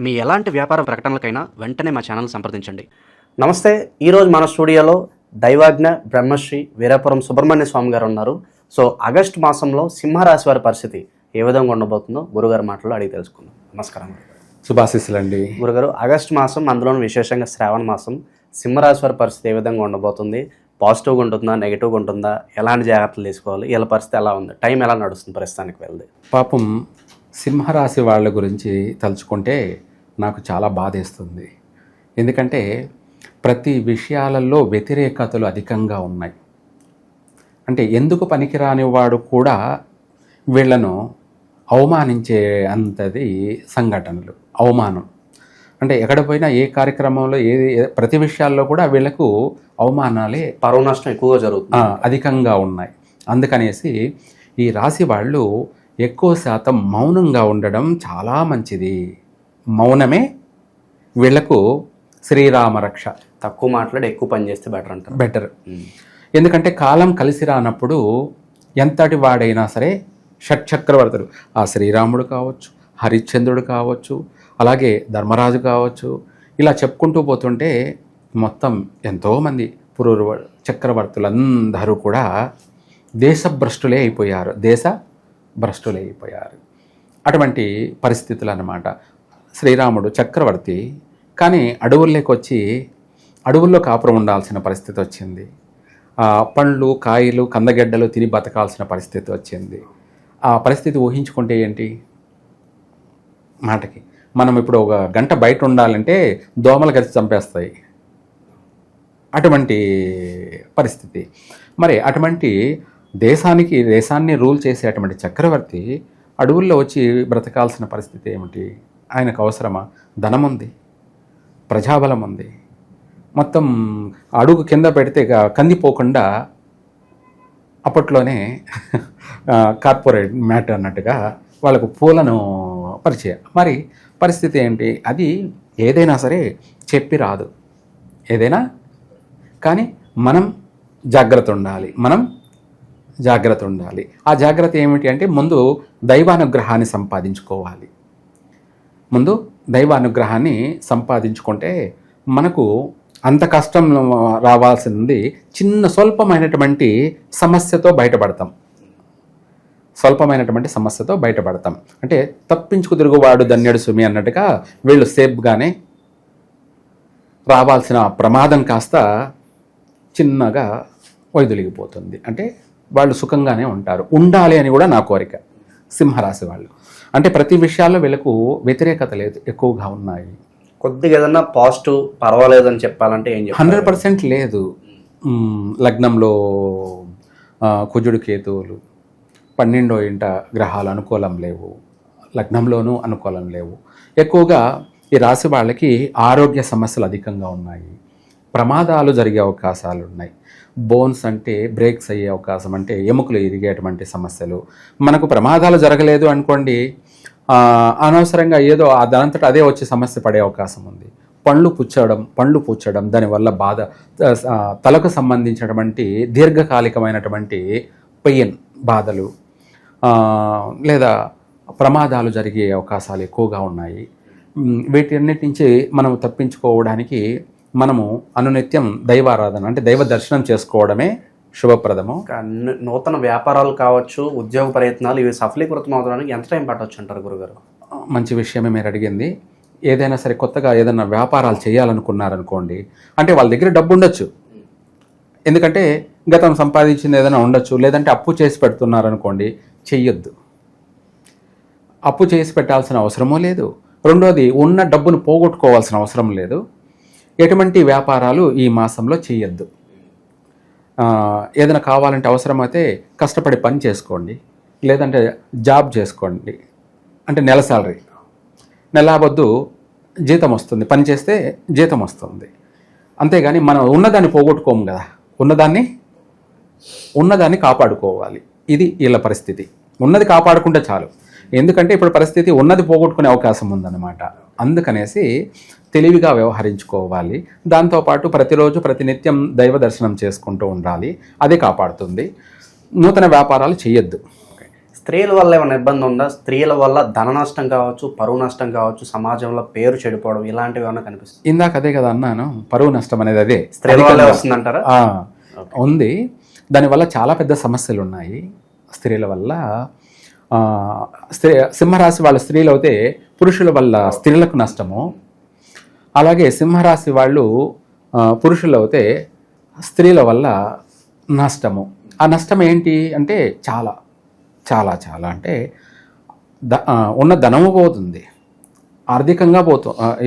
మీ ఎలాంటి వ్యాపార ప్రకటనలకైనా వెంటనే మా ఛానల్ సంప్రదించండి. నమస్తే. ఈరోజు మన స్టూడియోలో దైవాజ్ఞ బ్రహ్మశ్రీ వీరాపురం సుబ్రహ్మణ్య స్వామి గారు ఉన్నారు. సో ఆగస్టు మాసంలో సింహరాశి వారి పరిస్థితి ఏ విధంగా ఉండబోతుందో గురుగారు మాటల్లో అడిగి తెలుసుకుందాం. నమస్కారం. శుభాశీస్సులండి. గురుగారు, ఆగస్టు మాసం, అందులోనూ విశేషంగా శ్రావణ మాసం, సింహరాశి వారి పరిస్థితి ఏ విధంగా ఉండబోతుంది? పాజిటివ్గా ఉంటుందా, నెగిటివ్గా ఉంటుందా? ఎలాంటి జాగ్రత్తలు తీసుకోవాలి? వీళ్ళ పరిస్థితి ఎలా ఉంది? టైం ఎలా నడుస్తుంది ప్రస్తుతానికి వెళ్తే? పాపం సింహరాశి వాళ్ళ గురించి తలుచుకుంటే నాకు చాలా బాధేస్తుంది. ఎందుకంటే ప్రతి విషయాలలో వ్యతిరేకతలు అధికంగా ఉన్నాయి. అంటే ఎందుకు పనికిరాని వాడు కూడా వీళ్ళను అవమానించే అంతది సంఘటనలు, అవమానం. అంటే ఎక్కడ పోయినా ఏ కార్యక్రమంలో ప్రతి విషయాల్లో కూడా వీళ్ళకు అవమానాలే, పరువు నష్టం ఎక్కువగా జరుగుతుంది, అధికంగా ఉన్నాయి. అందుకనేసి ఈ రాశి వాళ్ళు ఎక్కువ శాతం మౌనంగా ఉండడం చాలా మంచిది. మౌనమే వీళ్లకు శ్రీరామ రక్ష. తక్కువ మాట్లాడి ఎక్కువ పని చేస్తే బెటర్. ఎందుకంటే కాలం కలిసి రానప్పుడు ఎంతటి వాడైనా సరే, షట్చక్రవర్తులు, ఆ శ్రీరాముడు కావచ్చు, హరిశ్చంద్రుడు కావచ్చు, అలాగే ధర్మరాజు కావచ్చు, ఇలా చెప్పుకుంటూ పోతుంటే మొత్తం ఎంతోమంది పురూరు చక్రవర్తులందరూ కూడా దేశభ్రష్టులే అయిపోయారు. అటువంటి పరిస్థితులు అన్నమాట. శ్రీరాముడు చక్రవర్తి, కానీ అడవుల్లోకి వచ్చి అడవుల్లో కాపురం ఉండాల్సిన పరిస్థితి వచ్చింది. పండ్లు, కాయలు, కందగడ్డలు తిని బతకాల్సిన పరిస్థితి వచ్చింది. ఆ పరిస్థితి ఊహించుకుంటే ఏంటి? మాటకి మనం ఇప్పుడు ఒక గంట బయట ఉండాలంటే దోమలు కలిసి చంపేస్తాయి. అటువంటి పరిస్థితి. మరి అటువంటి దేశాన్ని రూల్ చేసే అటువంటి చక్రవర్తి అడవుల్లో వచ్చి బ్రతకాల్సిన పరిస్థితి ఏమిటి? ఆయనకు అవసరమా? ధనం ఉంది, ప్రజాబలం ఉంది, మొత్తం అడుగు కింద పెడితే కందిపోకుండా అప్పట్లోనే కార్పొరేట్ మ్యాటర్ అన్నట్టుగా వాళ్ళకు పూలను పరిచయం. మరి పరిస్థితి ఏంటి? అది ఏదైనా సరే చెప్పి రాదు, ఏదైనా కానీ మనం జాగ్రత్త ఉండాలి. ఆ జాగ్రత్త ఏమిటి అంటే ముందు దైవానుగ్రహాన్ని సంపాదించుకుంటే మనకు అంత కష్టం రావాల్సింది స్వల్పమైనటువంటి సమస్యతో బయటపడతాం. అంటే తప్పించుకు తిరుగువాడు ధన్యుడు సుమి అన్నట్టుగా వీళ్ళు సేఫ్గానే రావాల్సిన ప్రమాదం కాస్త చిన్నగా వైదొలిగిపోతుంది. అంటే వాళ్ళు సుఖంగానే ఉండాలి అని కూడా నా కోరిక. సింహరాశి వాళ్ళు అంటే ప్రతి విషయాల్లో వీళ్ళకు వ్యతిరేకత లేదు, ఎక్కువగా ఉన్నాయి. కొద్దిగా ఏదన్నా పాజిటివ్ పర్వాలేదు అని చెప్పాలంటే ఏం చెప్పాలి? 100% లేదు. లగ్నంలో కుజుడు, కేతువులు, 12వ ఇంట గ్రహాలు అనుకూలం లేవు, లగ్నంలోనూ అనుకూలం లేవు. ఎక్కువగా ఈ రాశి వాళ్ళకి ఆరోగ్య సమస్యలు అధికంగా ఉన్నాయి, ప్రమాదాలు జరిగే అవకాశాలు ఉన్నాయి. బోన్స్ అంటే బ్రేక్స్ అయ్యే అవకాశం, అంటే ఎముకలు ఇరిగేటువంటి సమస్యలు. మనకు ప్రమాదాలు జరగలేదు అనుకోండి, అనవసరంగా ఏదో దానంతట అదే వచ్చి సమస్య పడే అవకాశం ఉంది. పండ్లు పుచ్చడం దానివల్ల బాధ, తలకు సంబంధించినటువంటి దీర్ఘకాలికమైనటువంటి పెయిన్, బాధలు, లేదా ప్రమాదాలు జరిగే అవకాశాలు ఎక్కువగా ఉన్నాయి. వీటన్నిటి నుంచి మనం తప్పించుకోవడానికి మనము అనునిత్యం దైవారాధన, అంటే దైవ దర్శనం చేసుకోవడమే శుభప్రదము. నూతన వ్యాపారాలు కావచ్చు, ఉద్యోగ ప్రయత్నాలు, ఇవి సఫలీకృతం అవడానికి ఎంత టైం పట్టవచ్చు అంటారు గురుగారు? మంచి విషయమే మీరు అడిగింది. ఏదైనా సరే కొత్తగా ఏదైనా వ్యాపారాలు చేయాలనుకున్నారనుకోండి, అంటే వాళ్ళ దగ్గర డబ్బు ఉండొచ్చు, ఎందుకంటే గతం సంపాదించింది ఏదైనా ఉండొచ్చు, లేదంటే అప్పు చేసి పెడుతున్నారనుకోండి, చెయ్యొద్దు. అప్పు చేసి పెట్టాల్సిన అవసరమూ లేదు. రెండోది, ఉన్న డబ్బును పోగొట్టుకోవాల్సిన అవసరం లేదు. ఎటువంటి వ్యాపారాలు ఈ మాసంలో చేయొద్దు. ఏదైనా కావాలంటే అవసరమైతే కష్టపడి పని చేసుకోండి, లేదంటే జాబ్ చేసుకోండి. అంటే నెల సాలరీ, నెలబొద్దు జీతం వస్తుంది, పని చేస్తే జీతం వస్తుంది. అంతేగాని మనం ఉన్నదాన్ని పోగొట్టుకోము కదా, ఉన్నదాన్ని కాపాడుకోవాలి. ఇది వీళ్ళ పరిస్థితి. ఉన్నది కాపాడుకుంటే చాలు. ఎందుకంటే ఇప్పుడు పరిస్థితి ఉన్నది పోగొట్టుకునే అవకాశం ఉందన్నమాట. అందుకనేసి తెలివిగా వ్యవహరించుకోవాలి. దాంతోపాటు ప్రతిరోజు ప్రతినిత్యం దైవ దర్శనం చేసుకుంటూ ఉండాలి, అదే కాపాడుతుంది. నూతన వ్యాపారాలు చేయొద్దు. స్త్రీల వల్ల ఏమైనా ఇబ్బంది ఉందా? స్త్రీల వల్ల ధన నష్టం కావచ్చు, పరువు నష్టం కావచ్చు, సమాజంలో పేరు చెడిపోవడం ఇలాంటివి ఏమైనా కనిపిస్తుంది? ఇందాక అదే కదా అన్నాను, పరువు నష్టం అనేది అదే స్త్రీల వల్లే వస్తుందంటారా? ఉంది. దానివల్ల చాలా పెద్ద సమస్యలు ఉన్నాయి స్త్రీల వల్ల. సింహరాశి వాళ్ళ స్త్రీలు అయితే పురుషుల వల్ల స్త్రీలకు నష్టము, అలాగే సింహరాశి వాళ్ళు పురుషులు అయితే స్త్రీల వల్ల నష్టము. ఆ నష్టం ఏంటి అంటే చాలా చాలా చాలా అంటే ఉన్న ధనము పోతుంది, ఆర్థికంగా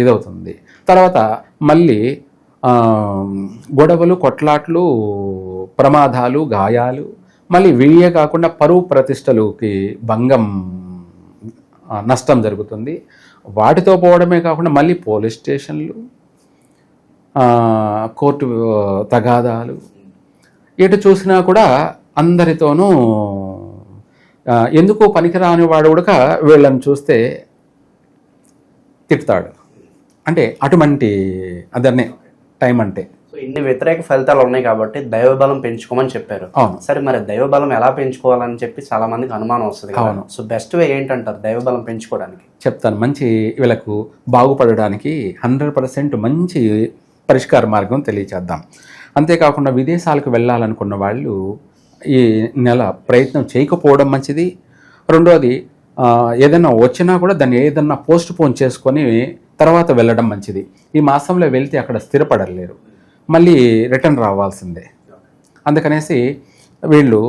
ఇదవుతుంది. తర్వాత మళ్ళీ గొడవలు, కొట్లాట్లు, ప్రమాదాలు, గాయాలు, మళ్ళీ వీయే కాకుండా పరువు ప్రతిష్టలకి భంగం, నష్టం జరుగుతుంది. వాటితో పోవడమే కాకుండా మళ్ళీ పోలీస్ స్టేషన్లు, కోర్టు తగాదాలు, ఎటు చూసినా కూడా అందరితోనూ ఎందుకు పనికిరాని వాడు కూడా వీళ్ళని చూస్తే తిడతాడు. అంటే అటువంటి అదన్నే టైం అంటే. సో ఇన్ని వ్యతిరేక ఫలితాలు ఉన్నాయి కాబట్టి దైవబలం పెంచుకోమని చెప్పారు. అవును. సరే, మరి దైవబలం ఎలా పెంచుకోవాలని చెప్పి చాలా మందికి అనుమానం వస్తుంది. అవును. సో బెస్ట్ వే ఏంటంటారు దైవబలం పెంచుకోవడానికి? చెప్తాను. మంచి వీళ్ళకు బాగుపడడానికి 100% మంచి పరిష్కార మార్గం తెలియచేద్దాం. అంతేకాకుండా విదేశాలకు వెళ్ళాలనుకున్న వాళ్ళు ఈ నెల ప్రయత్నం చేయకపోవడం మంచిది. రెండోది, ఏదైనా వచ్చినా కూడా దాన్ని ఏదన్నా పోస్ట్ పోన్ చేసుకొని తర్వాత వెళ్ళడం మంచిది. ఈ మాసంలో వెళ్తే అక్కడ స్థిరపడలేరు, మళ్ళీ రిటర్న్ రావాల్సిందే. అందుకనేసి వీళ్ళు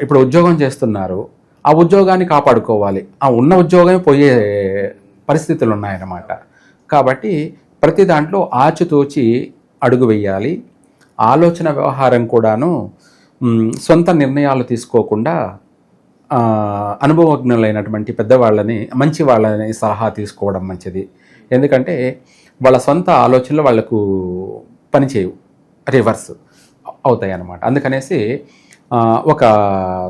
ఇప్పుడు ఉద్యోగం చేస్తున్నారు, ఆ ఉద్యోగాన్ని కాపాడుకోవాలి, ఆ ఉన్న ఉద్యోగమే పోయే పరిస్థితులు ఉన్నాయన్నమాట. కాబట్టి ప్రతి దాంట్లో ఆచితూచి అడుగు వేయాలి. ఆలోచన వ్యవహారం కూడాను సొంత నిర్ణయాలు తీసుకోకుండా అనుభవజ్ఞులైనటువంటి పెద్దవాళ్ళని, మంచి వాళ్ళని సలహా తీసుకోవడం మంచిది. ఎందుకంటే వాళ్ళ సొంత ఆలోచనలు వాళ్ళకు పనిచేయవు, రివర్స్ అవుతాయి అన్నమాట. అందుకనేసి ఒక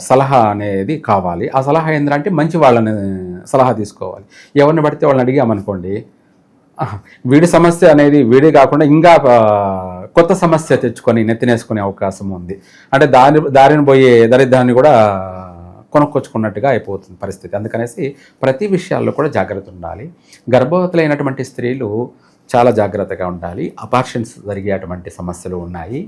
సలహా అనేది కావాలి. ఆ సలహా ఏంటంటే మంచి వాళ్ళని సలహా తీసుకోవాలి. ఎవరిని పడితే వాళ్ళని అడిగామనుకోండి, వీడి సమస్య అనేది వీడే కాకుండా ఇంకా కొత్త సమస్య తెచ్చుకొని నెత్తినేసుకునే అవకాశం ఉంది. అంటే దారిని పోయే దరిద్రాన్ని కూడా కొనుక్కొచ్చుకున్నట్టుగా అయిపోతుంది పరిస్థితి. అందుకనేసి ప్రతి విషయాల్లో కూడా జాగ్రత్త ఉండాలి. గర్భవతులైనటువంటి స్త్రీలు చాలా జాగ్రత్తగా ఉండాలి. అబార్షన్స్ జరిగేటువంటి సమస్యలు ఉన్నాయి.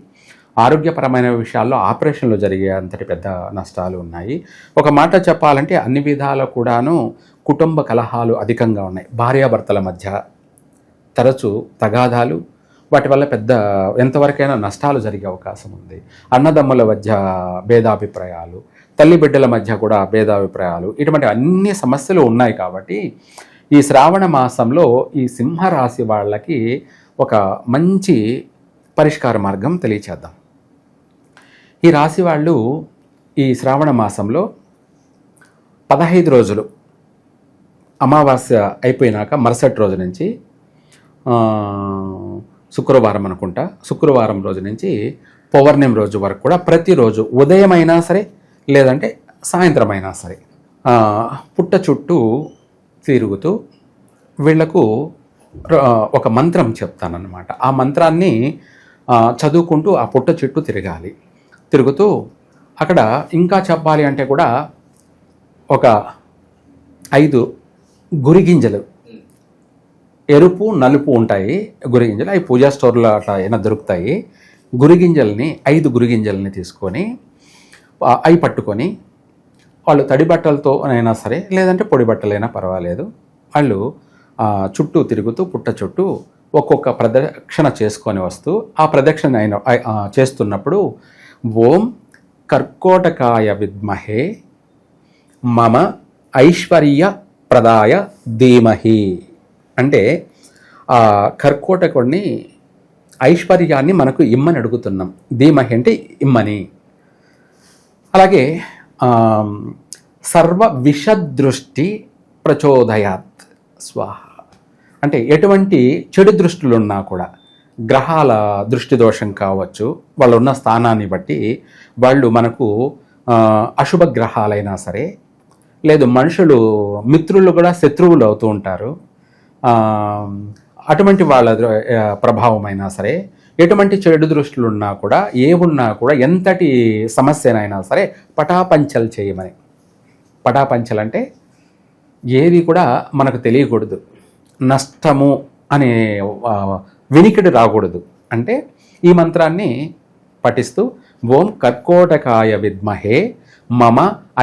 ఆరోగ్యపరమైన విషయాల్లో ఆపరేషన్లు జరిగే అంతటి పెద్ద నష్టాలు ఉన్నాయి. ఒక మాట చెప్పాలంటే అన్ని విధాలు కూడాను కుటుంబ కలహాలు అధికంగా ఉన్నాయి. భార్యాభర్తల మధ్య తరచూ తగాదాలు, వాటి వల్ల పెద్ద ఎంతవరకైనా నష్టాలు జరిగే అవకాశం ఉంది. అన్నదమ్ముల మధ్య భేదాభిప్రాయాలు, తల్లి బిడ్డల మధ్య కూడా భేదాభిప్రాయాలు, ఇటువంటి అన్ని సమస్యలు ఉన్నాయి. కాబట్టి ఈ శ్రావణ మాసంలో ఈ సింహరాశి వాళ్ళకి ఒక మంచి పరిష్కార మార్గం తెలియచేద్దాం. ఈ రాశి వాళ్ళు ఈ శ్రావణ మాసంలో 15 రోజులు అమావాస్య అయిపోయినాక మరుసటి రోజు నుంచి శుక్రవారం అనుకుంటా, శుక్రవారం రోజు నుంచి పౌర్ణమి రోజు వరకు కూడా ప్రతిరోజు ఉదయం అయినా సరే లేదంటే సాయంత్రం అయినా సరే పుట్ట చుట్టూ తిరుగుతూ వీళ్లకు ఒక మంత్రం చెప్తానన్నమాట. ఆ మంత్రాన్ని చదువుకుంటూ ఆ పుట్ట చుట్టూ తిరుగుతూ అక్కడ ఇంకా చెప్పాలి అంటే కూడా ఒక 5 గురిగింజలు, ఎరుపు నలుపు ఉంటాయి గురిగింజలు, అవి పూజా స్టోర్లో అట్లా అయినా దొరుకుతాయి. గురిగింజల్ని 5 గురిగింజల్ని తీసుకొని అవి పట్టుకొని వాళ్ళు తడి బట్టలతో అయినా సరే లేదంటే పొడి బట్టలైనా పర్వాలేదు, వాళ్ళు చుట్టూ తిరుగుతూ పుట్ట చుట్టూ ఒక్కొక్క ప్రదక్షిణ చేసుకొని వస్తూ ఆ ప్రదక్షిణ చేస్తున్నప్పుడు ఓం కర్కోటకాయ విద్మహే మమ ఐశ్వర్య ప్రదాయ ధీమహి అంటే ఆ కర్కోటకుడిని ఐశ్వర్యాన్ని మనకు ఇమ్మని అడుగుతున్నాం. ధీమహి అంటే ఇమ్మని. అలాగే సర్వ విషదృష్టి ప్రచోదయాత్ స్వాహ అంటే ఎటువంటి చెడు దృష్టిలున్నా కూడా, గ్రహాల దృష్టి దోషం కావచ్చు, వాళ్ళు ఉన్న స్థానాన్ని బట్టి వాళ్ళు మనకు అశుభ గ్రహాలైనా సరే, లేదు మనుషులు మిత్రులు కూడా శత్రువులు అవుతూ ఉంటారు, అటువంటి వాళ్ళ ప్రభావం అయినా సరే, ఎటువంటి చెడు దృష్టిలు ఉన్నా కూడా, ఏ ఉన్నా కూడా, ఎంతటి సమస్యనైనా సరే పటాపంచలు చేయమని పటాపంచలంటే ఏది కూడా మనకు తెలియకూడదు, నష్టము అనే వినికిడి రాకూడదు. అంటే ఈ మంత్రాన్ని పఠిస్తూ ఓం కర్కోటకాయ విద్మహే మమ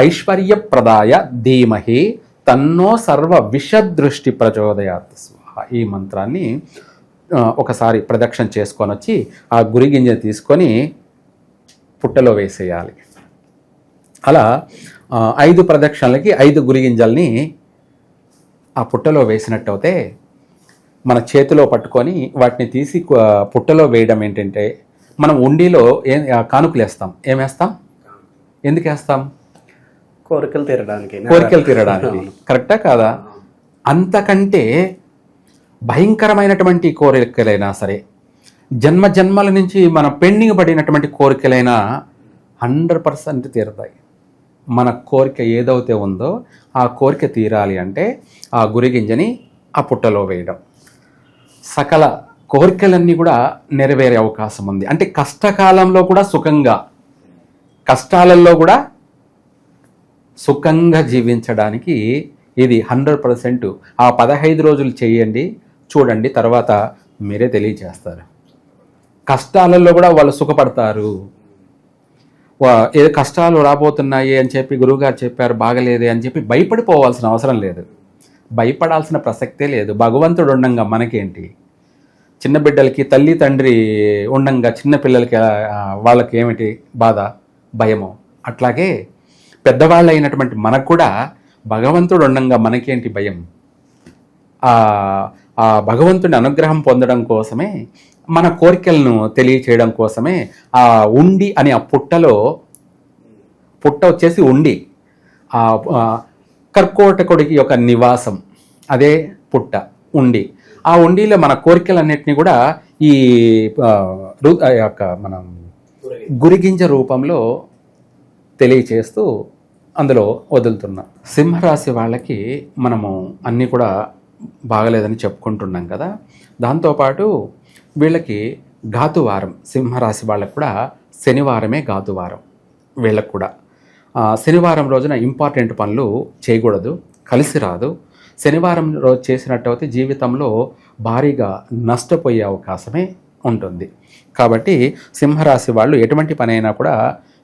ఐశ్వర్యప్రదాయ ధీమహి తన్నో సర్వ విషదృష్టి ప్రచోదయాత్ స్వాహ. ఈ మంత్రాన్ని ఒకసారి ప్రదక్షిణ చేసుకొని వచ్చి ఆ గురిగింజ తీసుకొని పుట్టలో వేసేయాలి. అలా 5 ప్రదక్షిణలకి 5 గురిగింజల్ని ఆ పుట్టలో వేసినట్టయితే మన చేతిలో పట్టుకొని వాటిని తీసి పుట్టలో వేయడం ఏంటంటే, మనం ఉండిలో కానుకలు వేస్తాం. ఏమేస్తాం? ఎందుకు వేస్తాం? కోరికలు తీరడానికి. కరెక్టా కాదా? అంతకంటే భయంకరమైనటువంటి కోరికలైనా సరే, జన్మ జన్మల నుంచి మన పెండింగ్ పడినటువంటి కోరికలైనా 100% తీరుతాయి. మన కోరిక ఏదైతే ఉందో ఆ కోరిక తీరాలి అంటే ఆ గురిగింజని ఆ పుట్టలో వేయడం, సకల కోరికలన్నీ కూడా నెరవేరే అవకాశం ఉంది. అంటే కష్టకాలంలో కూడా సుఖంగా, కష్టాలలో కూడా సుఖంగా జీవించడానికి ఇది 100%. ఆ 15 రోజులు చేయండి, చూడండి, తర్వాత మీరే తెలియజేస్తారు. కష్టాలలో కూడా వాళ్ళు సుఖపడతారు. ఏ కష్టాలు రాబోతున్నాయి అని చెప్పి గురువుగారు చెప్పారు, బాగలేదే అని చెప్పి భయపడిపోవాల్సిన అవసరం లేదు, భయపడాల్సిన ప్రసక్తే లేదు. భగవంతుడు ఉండంగా మనకేంటి? చిన్న బిడ్డలకి తల్లి తండ్రి ఉండంగా చిన్నపిల్లలకి వాళ్ళకి ఏమిటి బాధ, భయమో, అట్లాగే పెద్దవాళ్ళు అయినటువంటి మనకు కూడా భగవంతుడు ఉండంగా మనకేంటి భయం? ఆ భగవంతుడి అనుగ్రహం పొందడం కోసమే, మన కోరికలను తెలియచేయడం కోసమే ఆ ఉండి అనే ఆ పుట్టలో, పుట్ట వచ్చేసి ఉండి, ఆ కర్కోటకుడికి యొక్క నివాసం, అదే పుట్ట ఉండి. ఆ ఉండిలో మన కోరికలన్నిటినీ కూడా ఈ యొక్క మనం గురిగింజ రూపంలో తెలియచేస్తూ అందులో వదులుతున్నాం. సింహరాశి వాళ్ళకి మనము అన్నీ కూడా బాగలేదని చెప్పుకుంటున్నాం కదా. దాంతోపాటు వీళ్ళకి ఘాతువారం, సింహరాశి వాళ్ళకు కూడా శనివారమే ఘాతువారం. వీళ్ళకు కూడా శనివారం రోజున ఇంపార్టెంట్ పనులు చేయకూడదు, కలిసి రాదు. శనివారం రోజు చేసినట్టయితే జీవితంలో భారీగా నష్టపోయే అవకాశమే ఉంటుంది. కాబట్టి సింహరాశి వాళ్ళు ఎటువంటి పని అయినా కూడా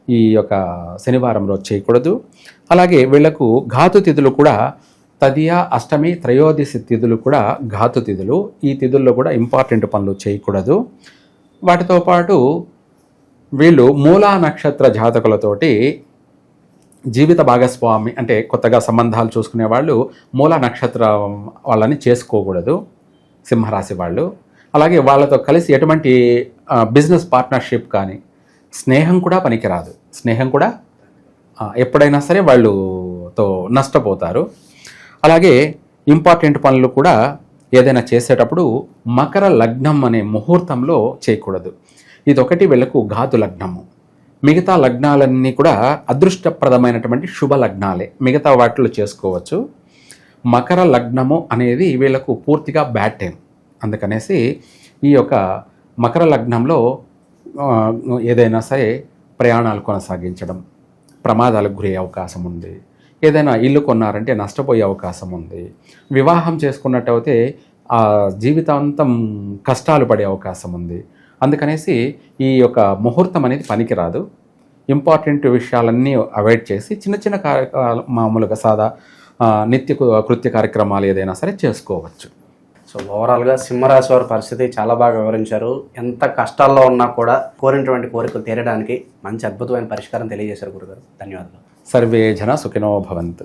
ఈ యొక్క శనివారం రోజు చేయకూడదు. అలాగే వీళ్లకు ఘాతు తిథులు కూడా తదియ, అష్టమి, త్రయోదశి తిథులు కూడా ఘాతు తిథులు. ఈ తిథుల్లో కూడా ఇంపార్టెంట్ పనులు చేయకూడదు. వాటితో పాటు వీళ్ళు మూలా నక్షత్ర జాతకులతోటి జీవిత భాగస్వామి అంటే కొత్తగా సంబంధాలు చూసుకునే వాళ్ళు మూలా నక్షత్రం వాళ్ళని చేసుకోకూడదు సింహరాశి వాళ్ళు. అలాగే వాళ్ళతో కలిసి ఎటువంటి బిజినెస్ పార్ట్నర్షిప్ కానీ, స్నేహం కూడా పనికిరాదు. స్నేహం కూడా ఎప్పుడైనా సరే వాళ్ళతో నష్టపోతారు. అలాగే ఇంపార్టెంట్ పనులు కూడా ఏదైనా చేసేటప్పుడు మకర లగ్నం అనే ముహూర్తంలో చేయకూడదు. ఇదొకటి వీళ్ళకు ఘాతు లగ్నము. మిగతా లగ్నాలన్నీ కూడా అదృష్టప్రదమైనటువంటి శుభ లగ్నాలే, మిగతా వాటిలో చేసుకోవచ్చు. మకర లగ్నము అనేది వీళ్ళకు పూర్తిగా బ్యాడ్ టైం. అందుకనేసి ఈ యొక్క మకర లగ్నంలో ఏదైనా సరే ప్రయాణాలు కొనసాగించడం, ప్రమాదాలకు గురయ్యే అవకాశం ఉంది. ఏదైనా ఇల్లు కొన్నారంటే నష్టపోయే అవకాశం ఉంది. వివాహం చేసుకున్నట్టయితే ఆ జీవితాంతం కష్టాలు పడే అవకాశం ఉంది. అందుకనేసి ఈ యొక్క ముహూర్తం అనేది పనికిరాదు. ఇంపార్టెంట్ విషయాలన్నీ అవాయిడ్ చేసి చిన్న చిన్న మామూలుగా సాదా నిత్య కృత్య కార్యక్రమాలు ఏదైనా సరే చేసుకోవచ్చు. సో ఓవరాల్గా సింహరాశి వారి పరిస్థితి చాలా బాగా వివరించారు. ఎంత కష్టాల్లో ఉన్నా కూడా కోరినటువంటి కోరికలు తీరడానికి మంచి అద్భుతమైన పరిష్కారం తెలియజేశారు గురుగారు. ధన్యవాదాలు. సర్వే జన సుఖినో భవంతు.